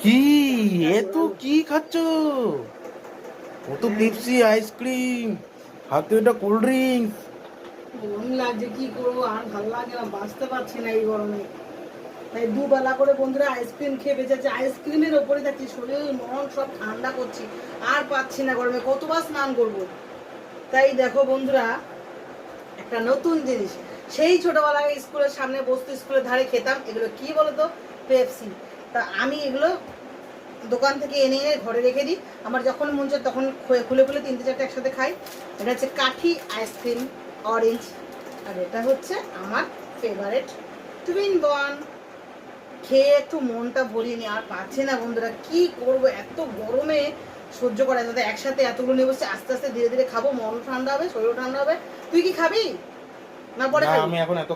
কি এ তো কি খাচ্ছ? ও তো পেপসি, আইসক্রিম, হাতে ওটা কোল্ড ড্রিঙ্কস। গরম লাগছে, কি করবো, আর ভালো লাগে না, বাঁচতে পারছি না এই গরমে। তাই দুবেলা করে বন্ধুরা আইসক্রিম খেয়ে বেঁচে আছে, আইসক্রিমের ওপরে থাকছি, শরীর মন সব ঠান্ডা করছি, আর পাচ্ছি না গরমে, কতবার স্নান করবো। তাই দেখো বন্ধুরা, একটা নতুন জিনিস, সেই ছোটবেলায় স্কুলের সামনে বসতে, স্কুলের ধারে খেতাম, এগুলো কি বলতো, পেপসি। তা আমি এগুলো দোকান থেকে এনে এনে ঘরে রেখে দিই, আমার যখন মন চায় তখন খুলে খুলে তিনটে চারটে একসাথে খাই। এটা হচ্ছে কাঠি আইসক্রিম, অরেঞ্জ। আর এটা হচ্ছে আমার ফেভারেট টুইন বন। খেয়ে একটু মনটা ভরিয়ে নি, আর পাচ্ছে না বন্ধুরা, কি করব এত গরমে সহ্য করা যাতে একসাথে এতগুলো নিয়ে বসে, আস্তে আস্তে ধীরে ধীরে খাবো, মন ঠান্ডা হবে, শরীর ঠান্ডা হবে। তুই কি খাবি না পরে না, খাবি? আমি এখন এত